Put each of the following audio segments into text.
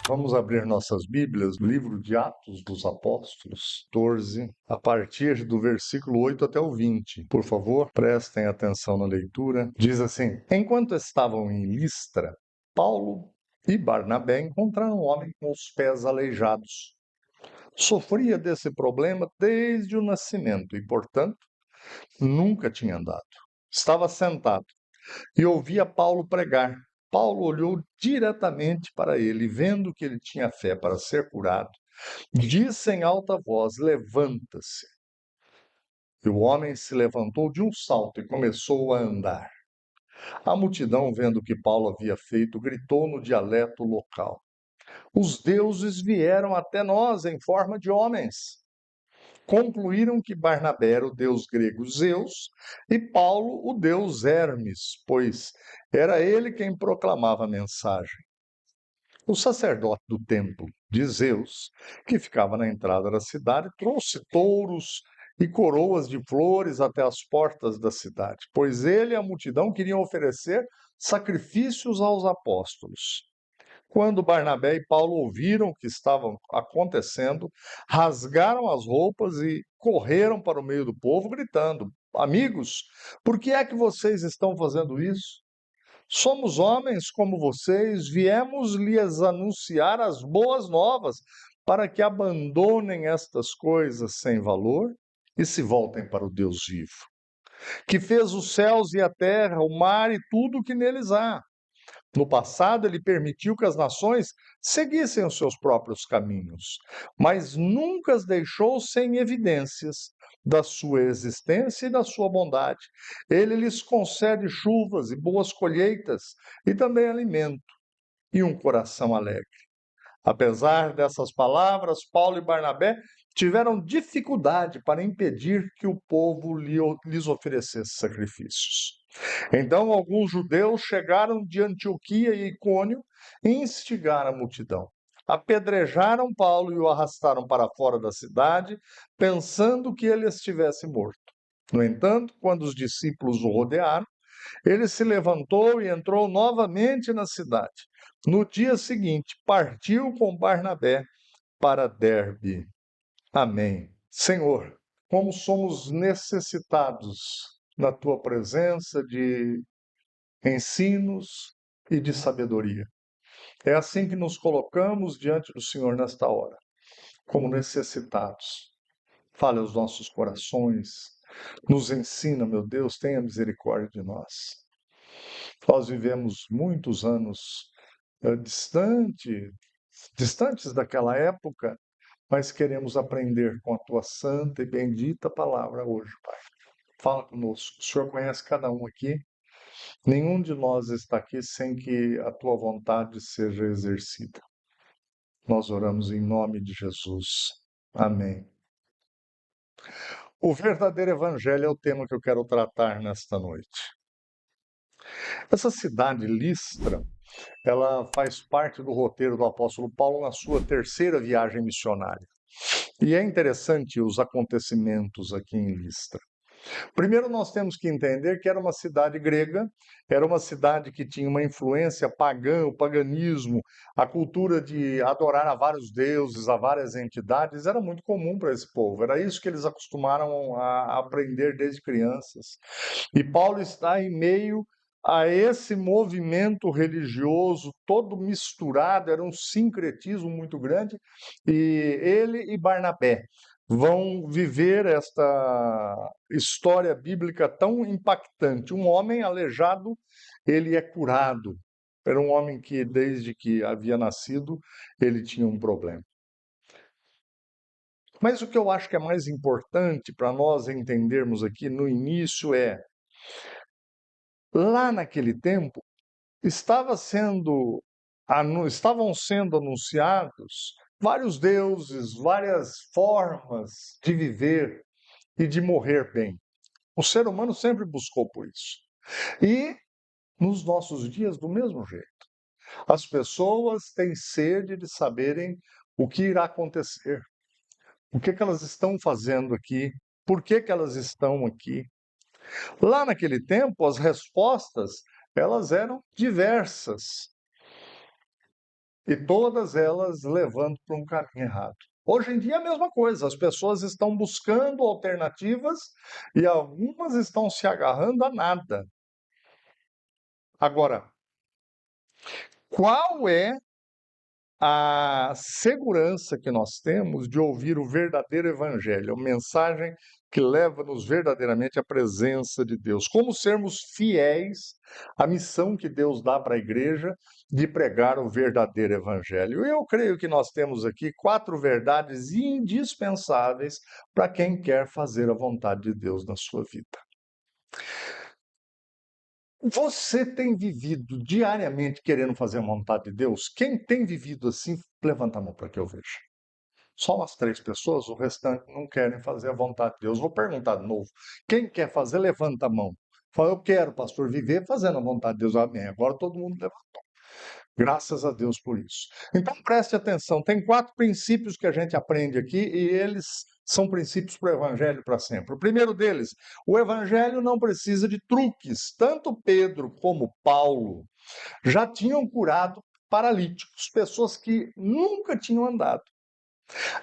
Vamos abrir nossas Bíblias, no livro de Atos dos Apóstolos, 14, a partir do versículo 8 até o 20. Por favor, prestem atenção na leitura. Diz assim: Enquanto estavam em Listra, Paulo e Barnabé encontraram um homem com os pés aleijados. Sofria desse problema desde o nascimento e, portanto, nunca tinha andado. Estava sentado e ouvia Paulo pregar. Paulo olhou diretamente para ele, vendo que ele tinha fé para ser curado, disse em alta voz: Levanta-se. E o homem se levantou de um salto e começou a andar. A multidão, vendo o que Paulo havia feito, gritou no dialeto local: Os deuses vieram até nós em forma de homens. Concluíram que Barnabé era o deus grego Zeus e Paulo o deus Hermes, pois era ele quem proclamava a mensagem. O sacerdote do templo de Zeus, que ficava na entrada da cidade, trouxe touros e coroas de flores até as portas da cidade, pois ele e a multidão queriam oferecer sacrifícios aos apóstolos. Quando Barnabé e Paulo ouviram o que estava acontecendo, rasgaram as roupas e correram para o meio do povo, gritando: Amigos, por que é que vocês estão fazendo isso? Somos homens como vocês, viemos lhes anunciar as boas novas, para que abandonem estas coisas sem valor e se voltem para o Deus vivo, que fez os céus e a terra, o mar e tudo o que neles há. No passado, ele permitiu que as nações seguissem os seus próprios caminhos, mas nunca as deixou sem evidências da sua existência e da sua bondade. Ele lhes concede chuvas e boas colheitas, e também alimento e um coração alegre. Apesar dessas palavras, Paulo e Barnabé tiveram dificuldade para impedir que o povo lhes oferecesse sacrifícios. Então, alguns judeus chegaram de Antioquia e Icônio e instigaram a multidão. Apedrejaram Paulo e o arrastaram para fora da cidade, pensando que ele estivesse morto. No entanto, quando os discípulos o rodearam, ele se levantou e entrou novamente na cidade. No dia seguinte, partiu com Barnabé para Derbe. Amém. Senhor, como somos necessitados na tua presença de ensinos e de sabedoria. É assim que nos colocamos diante do Senhor nesta hora, como necessitados. Fale aos nossos corações, nos ensina, meu Deus, tenha misericórdia de nós. Nós vivemos muitos anos distantes daquela época, mas queremos aprender com a tua santa e bendita palavra hoje, Pai. Fala conosco. O Senhor conhece cada um aqui. Nenhum de nós está aqui sem que a tua vontade seja exercida. Nós oramos em nome de Jesus. Amém. O verdadeiro evangelho é o tema que eu quero tratar nesta noite. Essa cidade, Listra, ela faz parte do roteiro do apóstolo Paulo na sua terceira viagem missionária. E é interessante os acontecimentos aqui em Listra. Primeiro, nós temos que entender que era uma cidade grega, era uma cidade que tinha uma influência pagã, o paganismo, a cultura de adorar a vários deuses, a várias entidades, era muito comum para esse povo. Era isso que eles acostumaram a aprender desde crianças. E Paulo está em meio a esse movimento religioso todo misturado, era um sincretismo muito grande, e ele e Barnabé vão viver esta história bíblica tão impactante. Um homem aleijado, ele é curado. Era um homem que, desde que havia nascido, ele tinha um problema. Mas o que eu acho que é mais importante para nós entendermos aqui no início é, lá naquele tempo, estavam sendo anunciados vários deuses, várias formas de viver e de morrer bem. O ser humano sempre buscou por isso. E nos nossos dias, do mesmo jeito. As pessoas têm sede de saberem o que irá acontecer, o que elas estão fazendo aqui, por que elas estão aqui. Lá naquele tempo, as respostas elas eram diversas. e todas elas levando para um caminho errado. Hoje em dia é a mesma coisa, as pessoas estão buscando alternativas e algumas estão se agarrando a nada. Agora, qual é a segurança que nós temos de ouvir o verdadeiro evangelho, a mensagem que leva-nos verdadeiramente à presença de Deus? Como sermos fiéis à missão que Deus dá para a igreja de pregar o verdadeiro evangelho? Eu creio que nós temos aqui 4 verdades indispensáveis para quem quer fazer a vontade de Deus na sua vida. Você tem vivido diariamente querendo fazer a vontade de Deus? Quem tem vivido assim, levanta a mão para que eu veja. Só umas 3 pessoas, o restante não querem fazer a vontade de Deus. Vou perguntar de novo. Quem quer fazer, levanta a mão. Fala, eu quero, pastor, viver fazendo a vontade de Deus. Amém. Agora todo mundo levantou. Graças a Deus por isso. Então preste atenção, tem 4 princípios que a gente aprende aqui e eles são princípios para o evangelho para sempre. O primeiro deles, o evangelho não precisa de truques. Tanto Pedro como Paulo já tinham curado paralíticos, pessoas que nunca tinham andado.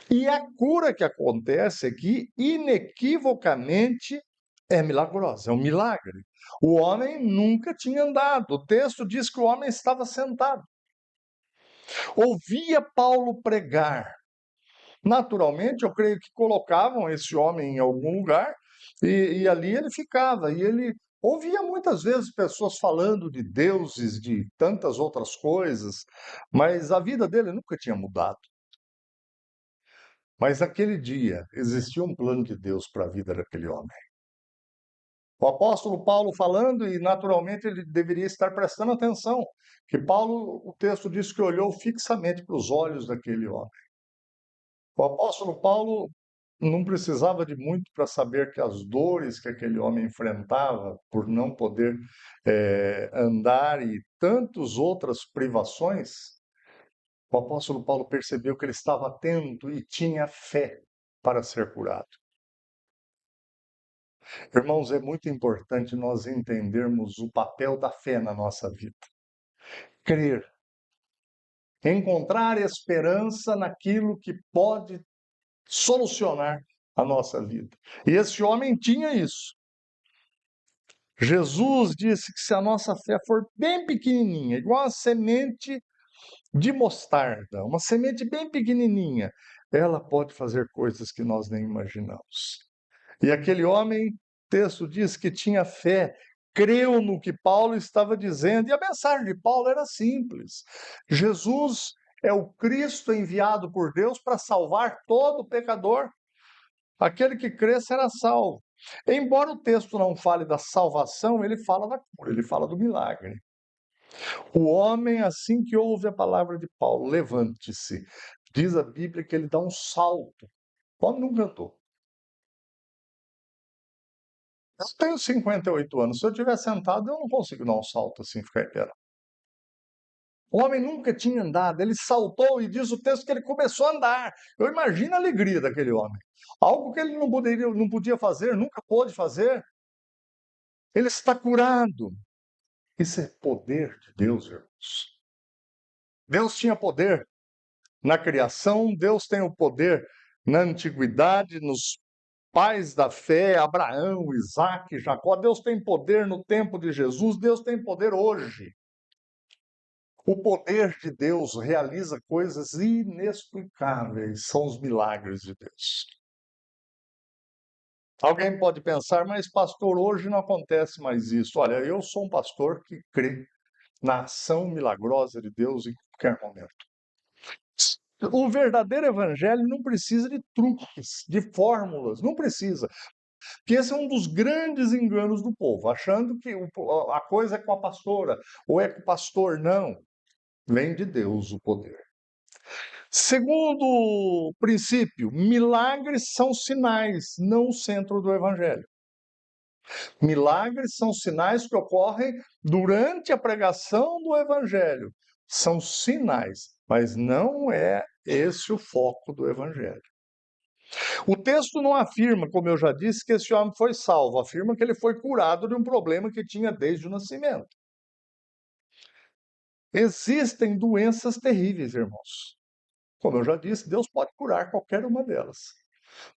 E a cura que acontece aqui, inequivocamente, é milagrosa, é um milagre. O homem nunca tinha andado. O texto diz que o homem estava sentado. Ouvia Paulo pregar. Naturalmente, eu creio que colocavam esse homem em algum lugar e ali ele ficava. E ele ouvia muitas vezes pessoas falando de deuses, de tantas outras coisas, mas a vida dele nunca tinha mudado. Mas naquele dia existia um plano de Deus para a vida daquele homem. O apóstolo Paulo falando, e naturalmente ele deveria estar prestando atenção, que Paulo, o texto diz que olhou fixamente para os olhos daquele homem. O apóstolo Paulo não precisava de muito para saber que as dores que aquele homem enfrentava por não poder andar e tantas outras privações, o apóstolo Paulo percebeu que ele estava atento e tinha fé para ser curado. Irmãos, é muito importante nós entendermos o papel da fé na nossa vida. Crer, encontrar esperança naquilo que pode solucionar a nossa vida. E esse homem tinha isso. Jesus disse que se a nossa fé for bem pequenininha, igual a semente de mostarda, uma semente bem pequenininha, ela pode fazer coisas que nós nem imaginamos. E aquele homem, o texto diz que tinha fé, creu no que Paulo estava dizendo, e a mensagem de Paulo era simples: Jesus é o Cristo enviado por Deus para salvar todo pecador. Aquele que crê será salvo. Embora o texto não fale da salvação, ele fala da cura, ele fala do milagre. O homem, assim que ouve a palavra de Paulo, levante-se. Diz a Bíblia que ele dá um salto. O homem não cantou. Eu tenho 58 anos. Se eu estiver sentado, eu não consigo dar um salto assim, ficar em pé. O homem nunca tinha andado, ele saltou e diz o texto que ele começou a andar. Eu imagino a alegria daquele homem. Algo que ele não podia fazer, nunca pôde fazer. Ele está curado. Isso é poder de Deus, irmãos. Deus tinha poder na criação, Deus tem o poder na antiguidade, nos pais da fé, Abraão, Isaac, Jacó. Deus tem poder no tempo de Jesus, Deus tem poder hoje. O poder de Deus realiza coisas inexplicáveis, são os milagres de Deus. Alguém pode pensar, mas pastor, hoje não acontece mais isso. Olha, eu sou um pastor que crê na ação milagrosa de Deus em qualquer momento. O verdadeiro evangelho não precisa de truques, de fórmulas, não precisa. Porque esse é um dos grandes enganos do povo, achando que a coisa é com a pastora ou é com o pastor. Não, vem de Deus o poder. Segundo princípio, milagres são sinais, não o centro do evangelho. Milagres são sinais que ocorrem durante a pregação do evangelho. São sinais, mas não é esse o foco do evangelho. O texto não afirma, como eu já disse, que esse homem foi salvo, afirma que ele foi curado de um problema que tinha desde o nascimento. Existem doenças terríveis, irmãos. Como eu já disse, Deus pode curar qualquer uma delas.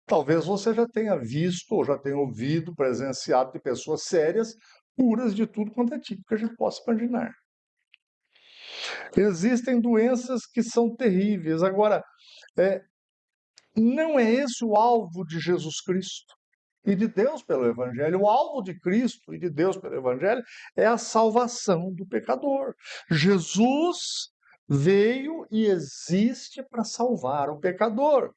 Talvez você já tenha visto ou já tenha ouvido, presenciado de pessoas sérias, curas de tudo quanto é tipo que a gente possa imaginar. Existem doenças que são terríveis. Agora, é, não é esse o alvo de Jesus Cristo e de Deus pelo Evangelho. O alvo de Cristo e de Deus pelo Evangelho é a salvação do pecador. Jesus veio e existe para salvar o pecador.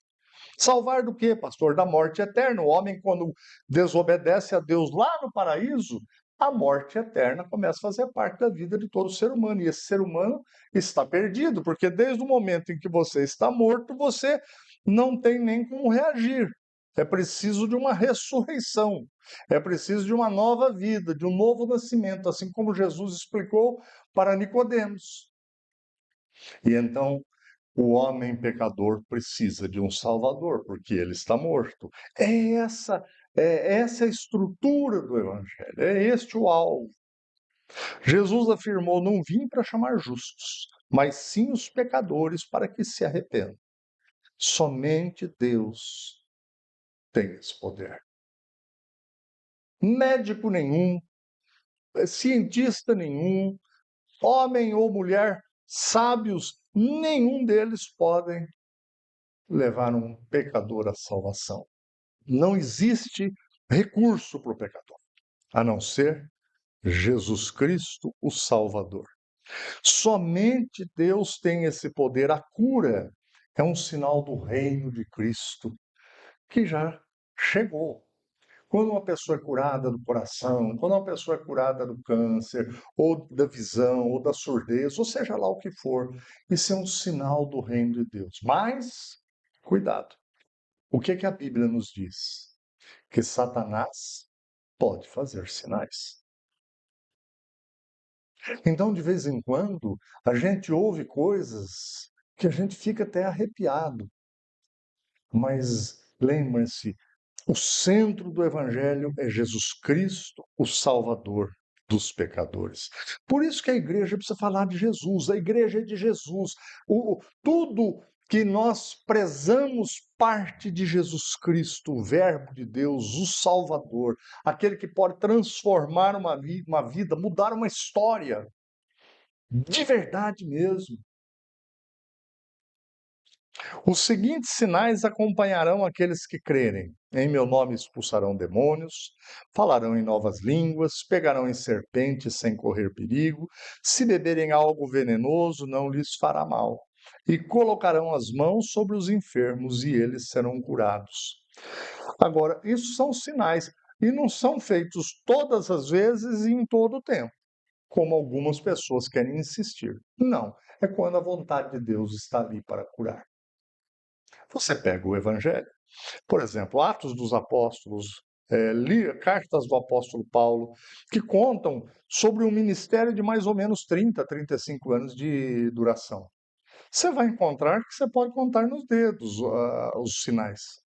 Salvar do quê, pastor? Da morte eterna. O homem, quando desobedece a Deus lá no paraíso, a morte eterna começa a fazer parte da vida de todo ser humano. E esse ser humano está perdido, porque desde o momento em que você está morto, você não tem nem como reagir. É preciso de uma ressurreição, é preciso de uma nova vida, de um novo nascimento, assim como Jesus explicou para Nicodemos. E então o homem pecador precisa de um Salvador, porque ele está morto. É essa, é essa a estrutura do Evangelho, é este o alvo. Jesus afirmou: não vim para chamar justos, mas sim os pecadores para que se arrependam. Somente Deus tem esse poder. Médico nenhum, cientista nenhum, homem ou mulher, sábios, nenhum deles podem levar um pecador à salvação. Não existe recurso para o pecador, a não ser Jesus Cristo, o Salvador. Somente Deus tem esse poder. A cura é um sinal do reino de Cristo que já chegou. Quando uma pessoa é curada do coração, quando uma pessoa é curada do câncer, ou da visão, ou da surdez, ou seja lá o que for, isso é um sinal do reino de Deus. Mas, cuidado, o que que a Bíblia nos diz? Que Satanás pode fazer sinais. Então, de vez em quando, a gente ouve coisas que a gente fica até arrepiado. Mas lembre-se, o centro do Evangelho é Jesus Cristo, o Salvador dos pecadores. Por isso que a igreja precisa falar de Jesus, a igreja é de Jesus. Tudo que nós prezamos parte de Jesus Cristo, o Verbo de Deus, o Salvador, aquele que pode transformar uma vida, mudar uma história, de verdade mesmo. Os seguintes sinais acompanharão aqueles que crerem. Em meu nome expulsarão demônios, falarão em novas línguas, pegarão em serpentes sem correr perigo, se beberem algo venenoso, não lhes fará mal. E colocarão as mãos sobre os enfermos e eles serão curados. Agora, isso são sinais e não são feitos todas as vezes e em todo o tempo, como algumas pessoas querem insistir. Não, é quando a vontade de Deus está ali para curar. Você pega o Evangelho, por exemplo, Atos dos Apóstolos, cartas do apóstolo Paulo, que contam sobre um ministério de mais ou menos 30, 35 anos de duração. Você vai encontrar que você pode contar nos dedos os sinais.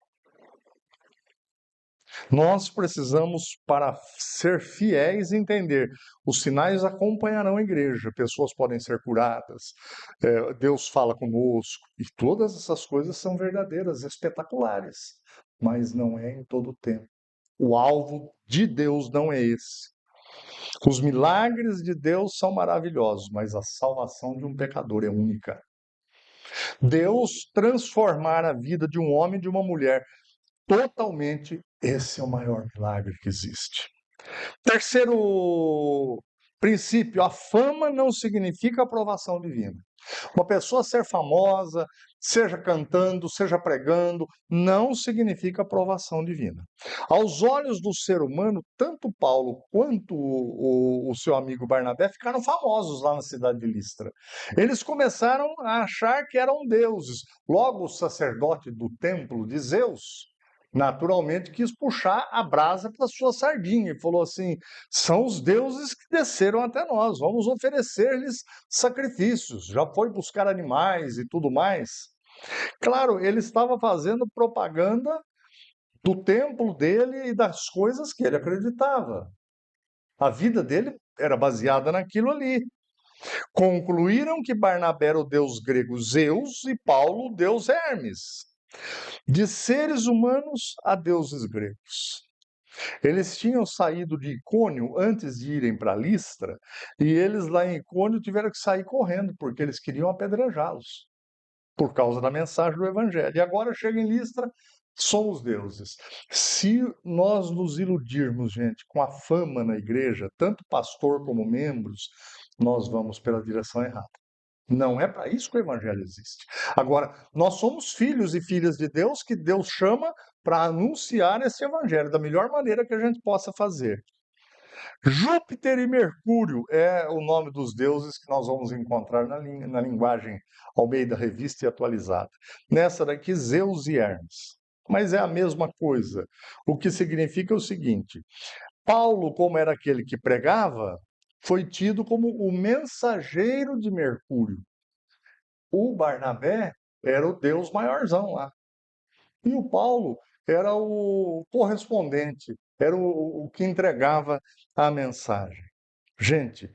Nós precisamos, para ser fiéis, entender. Os sinais acompanharão a igreja, pessoas podem ser curadas, Deus fala conosco, e todas essas coisas são verdadeiras, espetaculares, mas não é em todo o tempo. O alvo de Deus não é esse. Os milagres de Deus são maravilhosos, mas a salvação de um pecador é única. Deus transformar a vida de um homem e de uma mulher totalmente, esse é o maior milagre que existe. Terceiro princípio, a fama não significa aprovação divina. Uma pessoa ser famosa, seja cantando, seja pregando, não significa aprovação divina. Aos olhos do ser humano, tanto Paulo quanto o seu amigo Barnabé ficaram famosos lá na cidade de Listra. Eles começaram a achar que eram deuses. Logo, o sacerdote do templo de Zeus naturalmente quis puxar a brasa para sua sardinha e falou assim: são os deuses que desceram até nós, vamos oferecer-lhes sacrifícios. Já foi buscar animais e tudo mais. Claro, ele estava fazendo propaganda do templo dele e das coisas que ele acreditava. A vida dele era baseada naquilo ali. Concluíram que Barnabé era o deus grego Zeus e Paulo o deus Hermes, de seres humanos a deuses gregos. Eles tinham saído de Icônio antes de irem para Listra, e eles lá em Icônio tiveram que sair correndo, porque eles queriam apedrejá-los, por causa da mensagem do Evangelho. E agora chega em Listra, somos deuses. Se nós nos iludirmos, gente, com a fama na igreja, tanto pastor como membros, nós vamos pela direção errada. Não é para isso que o Evangelho existe. Agora, nós somos filhos e filhas de Deus que Deus chama para anunciar esse Evangelho da melhor maneira que a gente possa fazer. Júpiter e Mercúrio é o nome dos deuses que nós vamos encontrar na linguagem Almeida Revista e Atualizada. Nessa daqui, Zeus e Hermes. Mas é a mesma coisa. O que significa o seguinte: Paulo, como era aquele que pregava, foi tido como o mensageiro de Mercúrio. O Barnabé era o Deus maiorzão lá. E o Paulo era o correspondente, era o que entregava a mensagem. Gente,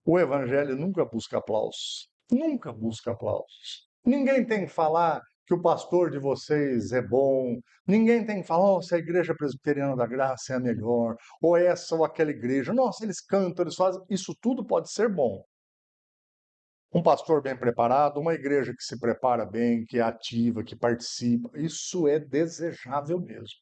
o evangelho nunca busca aplausos. Nunca busca aplausos. Ninguém tem que falar que o pastor de vocês é bom. Ninguém tem que falar, oh, se a igreja presbiteriana da graça é a melhor, ou essa ou aquela igreja. Nossa, eles cantam, eles fazem. Isso tudo pode ser bom. Um pastor bem preparado, uma igreja que se prepara bem, que é ativa, que participa, isso é desejável mesmo.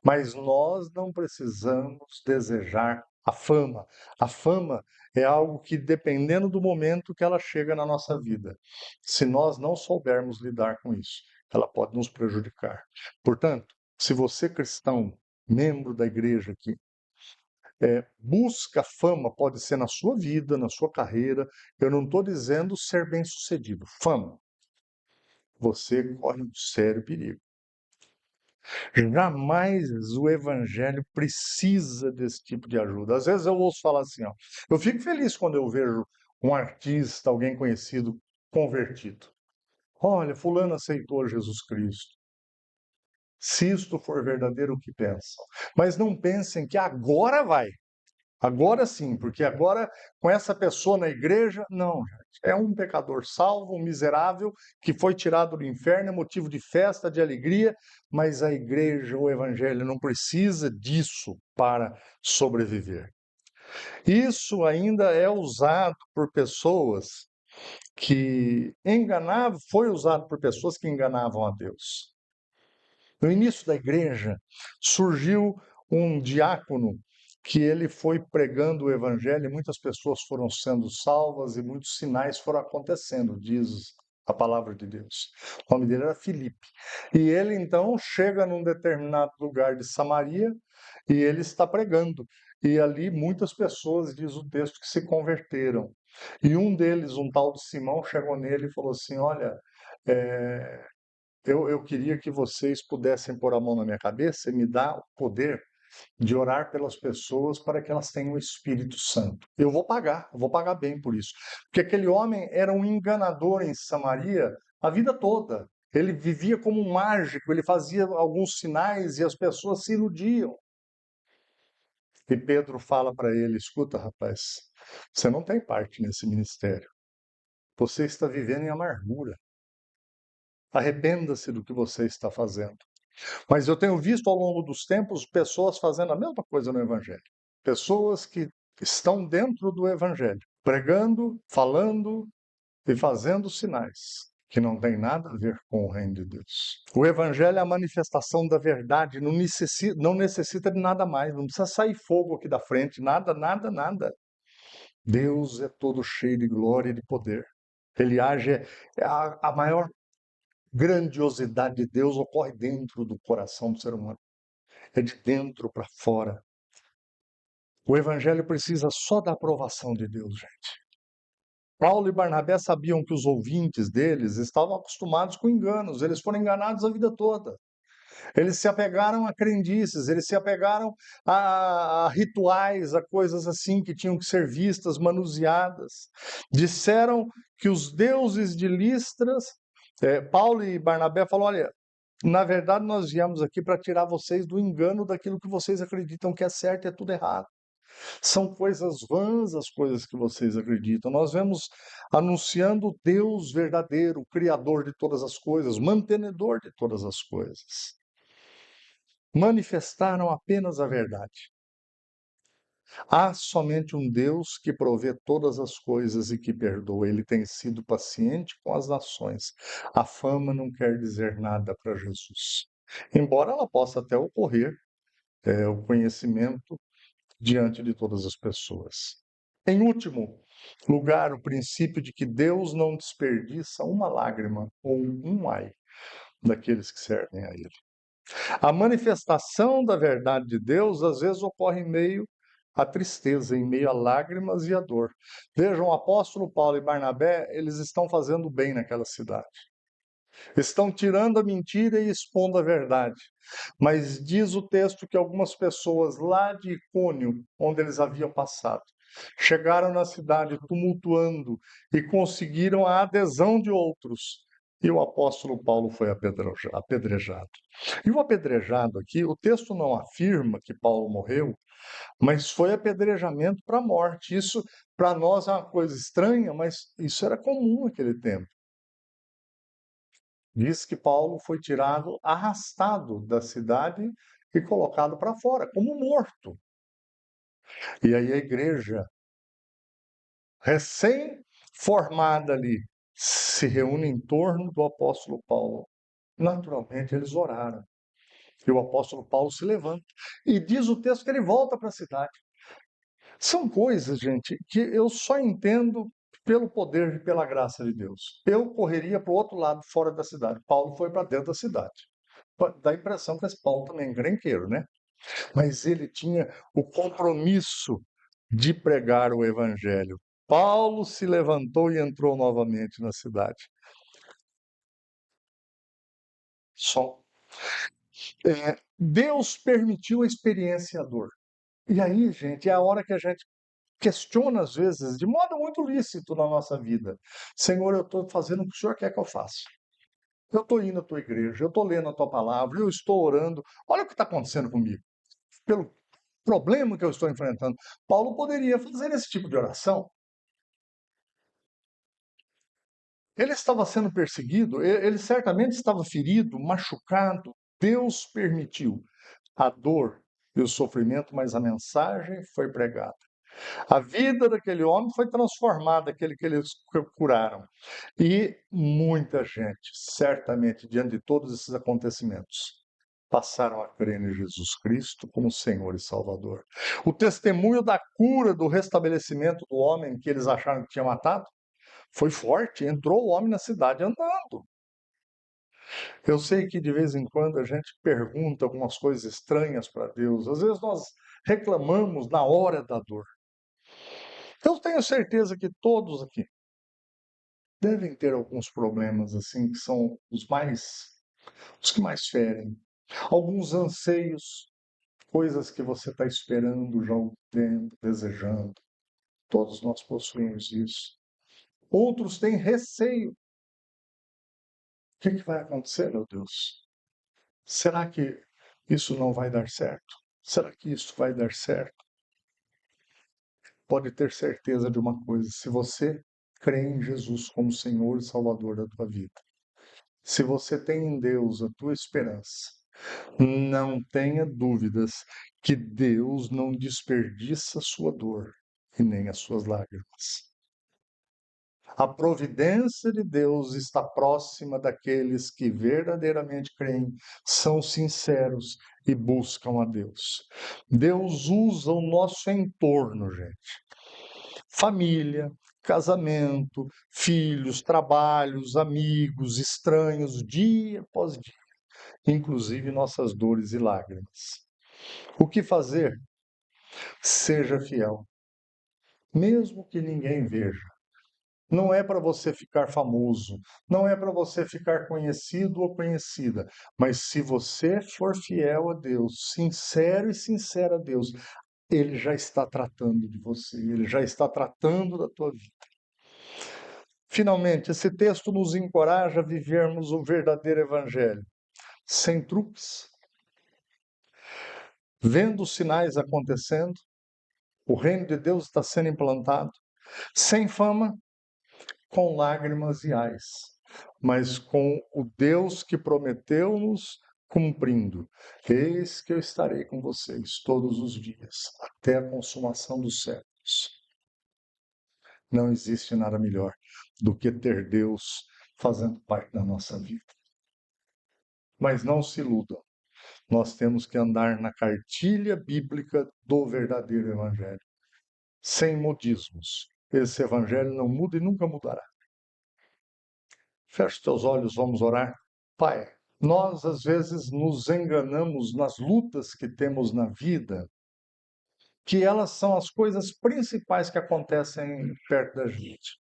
Mas nós não precisamos desejar a fama. A fama é algo que, dependendo do momento que ela chega na nossa vida, se nós não soubermos lidar com isso, ela pode nos prejudicar. Portanto, se você cristão, membro da igreja aqui, busca fama, pode ser na sua vida, na sua carreira. Eu não estou dizendo ser bem-sucedido. Fama, você corre um sério perigo. Jamais o evangelho precisa desse tipo de ajuda. Às vezes eu ouço falar assim, ó, eu fico feliz quando eu vejo um artista, alguém conhecido, convertido. Olha, fulano aceitou Jesus Cristo. Se isto for verdadeiro, o que pensam? Mas não pensem que agora vai. Agora sim, porque agora com essa pessoa na igreja, não, gente. É um pecador salvo, um miserável, que foi tirado do inferno, é motivo de festa, de alegria, mas a igreja, o evangelho, não precisa disso para sobreviver. Isso ainda é usado por pessoas que enganavam, foi usado por pessoas que enganavam a Deus. No início da igreja, surgiu um diácono que ele foi pregando o evangelho e muitas pessoas foram sendo salvas e muitos sinais foram acontecendo, diz a palavra de Deus. O nome dele era Filipe. E ele então chega num determinado lugar de Samaria e ele está pregando. E ali muitas pessoas, diz o texto, que se converteram. E um deles, um tal de Simão, chegou nele e falou assim: Olha, é, eu queria que vocês pudessem pôr a mão na minha cabeça e me dar o poder de orar pelas pessoas para que elas tenham o Espírito Santo. Eu vou pagar bem por isso. Porque aquele homem era um enganador em Samaria a vida toda. Ele vivia como um mágico, ele fazia alguns sinais e as pessoas se iludiam. E Pedro fala para ele: escuta, rapaz, você não tem parte nesse ministério. Você está vivendo em amargura. Arrependa-se do que você está fazendo. Mas eu tenho visto ao longo dos tempos pessoas fazendo a mesma coisa no Evangelho. Pessoas que estão dentro do Evangelho, pregando, falando e fazendo sinais que não tem nada a ver com o reino de Deus. O Evangelho é a manifestação da verdade, não necessita de nada mais, não precisa sair fogo aqui da frente, nada, nada, nada. Deus é todo cheio de glória e de poder. Ele age, a maior grandiosidade de Deus ocorre dentro do coração do ser humano. É de dentro para fora. O evangelho precisa só da aprovação de Deus, gente. Paulo e Barnabé sabiam que os ouvintes deles estavam acostumados com enganos, eles foram enganados a vida toda. Eles se apegaram a crendices, eles se apegaram a rituais, a coisas assim que tinham que ser vistas, manuseadas. Disseram que os deuses de Listras, Paulo e Barnabé falaram: olha, na verdade nós viemos aqui para tirar vocês do engano daquilo que vocês acreditam que é certo e é tudo errado. São coisas vãs as coisas que vocês acreditam. Nós vemos anunciando o Deus verdadeiro, o Criador de todas as coisas, mantenedor de todas as coisas. Manifestaram apenas a verdade. Há somente um Deus que provê todas as coisas e que perdoa. Ele tem sido paciente com as nações. A fama não quer dizer nada para Jesus. Embora ela possa até ocorrer, o conhecimento diante de todas as pessoas. Em último lugar, o princípio de que Deus não desperdiça uma lágrima ou um ai daqueles que servem a Ele. A manifestação da verdade de Deus às vezes ocorre em meio à tristeza, em meio a lágrimas e à dor. Vejam, o apóstolo Paulo e Barnabé, eles estão fazendo bem naquela cidade. Estão tirando a mentira e expondo a verdade. Mas diz o texto que algumas pessoas lá de Icônio, onde eles haviam passado, chegaram na cidade tumultuando e conseguiram a adesão de outros. E o apóstolo Paulo foi apedrejado. E o apedrejado aqui, o texto não afirma que Paulo morreu, mas foi apedrejamento para a morte. Isso para nós é uma coisa estranha, mas isso era comum naquele tempo. Diz que Paulo foi tirado, arrastado da cidade e colocado para fora, como morto. E aí a igreja, recém-formada ali, se reúne em torno do apóstolo Paulo. Naturalmente, eles oraram. E o apóstolo Paulo se levanta. E diz o texto que ele volta para a cidade. São coisas, gente, que eu só entendo pelo poder e pela graça de Deus. Eu correria para o outro lado, fora da cidade. Paulo foi para dentro da cidade. Dá a impressão que esse Paulo também é encrenqueiro, né? Mas ele tinha o compromisso de pregar o evangelho. Paulo se levantou e entrou novamente na cidade. Só. Deus permitiu a experiência e a dor. E aí, gente, é a hora que a gente questiona, às vezes, de modo muito lícito na nossa vida. Senhor, eu estou fazendo o que o Senhor quer que eu faça. Eu estou indo à tua igreja, eu estou lendo a tua palavra, eu estou orando. Olha o que está acontecendo comigo. Pelo problema que eu estou enfrentando. Paulo poderia fazer esse tipo de oração. Ele estava sendo perseguido, ele certamente estava ferido, machucado. Deus permitiu a dor e o sofrimento, mas a mensagem foi pregada. A vida daquele homem foi transformada, aquele que eles curaram. E muita gente, certamente, diante de todos esses acontecimentos, passaram a crer em Jesus Cristo como Senhor e Salvador. O testemunho da cura, do restabelecimento do homem que eles acharam que tinha matado, foi forte. Entrou o homem na cidade andando. Eu sei que de vez em quando a gente pergunta algumas coisas estranhas para Deus. Às vezes nós reclamamos na hora da dor. Eu tenho certeza que todos aqui devem ter alguns problemas assim que são os que mais ferem. Alguns anseios, coisas que você está esperando já há um tempo, desejando. Todos nós possuímos isso. Outros têm receio. O que vai acontecer, meu Deus? Será que isso não vai dar certo? Será que isso vai dar certo? Pode ter certeza de uma coisa: se você crê em Jesus como Senhor e Salvador da tua vida, se você tem em Deus a tua esperança, não tenha dúvidas que Deus não desperdiça a sua dor e nem as suas lágrimas. A providência de Deus está próxima daqueles que verdadeiramente creem, são sinceros e buscam a Deus. Deus usa o nosso entorno, gente. Família, casamento, filhos, trabalhos, amigos, estranhos, dia após dia, inclusive nossas dores e lágrimas. O que fazer? Seja fiel, mesmo que ninguém veja. Não é para você ficar famoso, não é para você ficar conhecido ou conhecida, mas se você for fiel a Deus, sincero e sincera a Deus, Ele já está tratando de você, Ele já está tratando da tua vida. Finalmente, esse texto nos encoraja a vivermos o verdadeiro evangelho, sem truques, vendo os sinais acontecendo, O reino de Deus está sendo implantado, sem fama, com lágrimas e ais, mas com o Deus que prometeu-nos cumprindo. Eis que eu estarei com vocês todos os dias, até a consumação dos séculos. Não existe nada melhor do que ter Deus fazendo parte da nossa vida. Mas não se iludam. Nós temos que andar na cartilha bíblica do verdadeiro Evangelho, sem modismos. Esse Evangelho não muda e nunca mudará. Feche teus olhos, vamos orar. Pai, nós às vezes nos enganamos nas lutas que temos na vida, que elas são as coisas principais que acontecem perto da gente.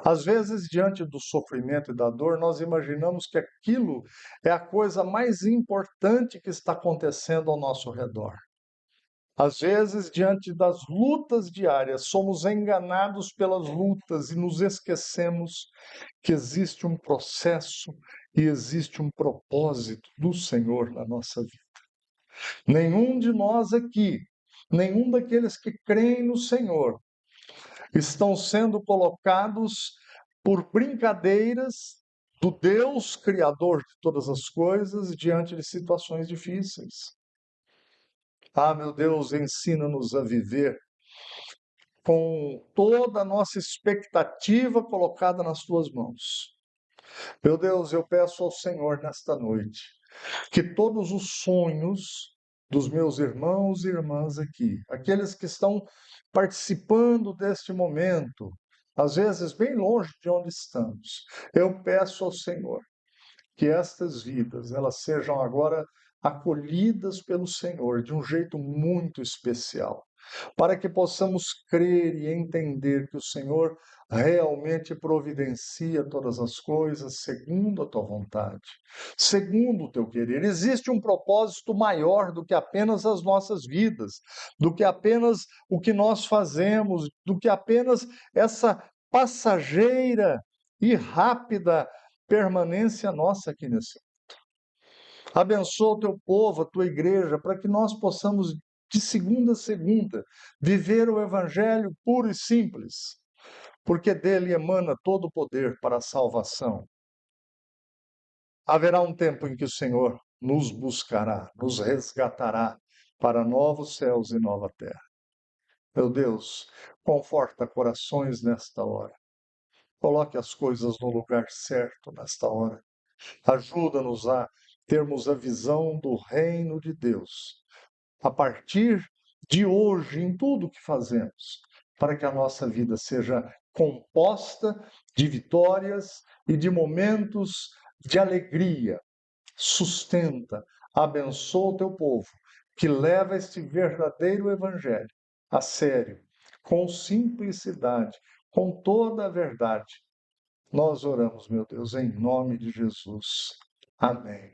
Às vezes, diante do sofrimento e da dor, nós imaginamos que aquilo é a coisa mais importante que está acontecendo ao nosso redor. Às vezes, diante das lutas diárias, somos enganados pelas lutas e nos esquecemos que existe um processo e existe um propósito do Senhor na nossa vida. Nenhum de nós aqui, nenhum daqueles que creem no Senhor, estão sendo colocados por brincadeiras do Deus Criador de todas as coisas diante de situações difíceis. Ah, meu Deus, ensina-nos a viver com toda a nossa expectativa colocada nas tuas mãos. Meu Deus, eu peço ao Senhor nesta noite que todos os sonhos dos meus irmãos e irmãs aqui, aqueles que estão participando deste momento, às vezes bem longe de onde estamos, eu peço ao Senhor que estas vidas elas sejam agora acolhidas pelo Senhor de um jeito muito especial, para que possamos crer e entender que o Senhor realmente providencia todas as coisas segundo a tua vontade, segundo o teu querer. Existe um propósito maior do que apenas as nossas vidas, do que apenas o que nós fazemos, do que apenas essa passageira e rápida permanência nossa aqui nesse mundo. Abençoa o teu povo, a tua igreja, para que nós possamos, de segunda a segunda, viver o Evangelho puro e simples, porque dele emana todo o poder para a salvação. Haverá um tempo em que o Senhor nos buscará, nos resgatará para novos céus e nova terra. Meu Deus, conforta corações nesta hora. Coloque as coisas no lugar certo nesta hora. Ajuda-nos a termos a visão do reino de Deus, a partir de hoje, em tudo que fazemos, para que a nossa vida seja composta de vitórias e de momentos de alegria. Sustenta, abençoa o teu povo, que leva este verdadeiro evangelho a sério, com simplicidade, com toda a verdade. Nós oramos, meu Deus, em nome de Jesus. Amém.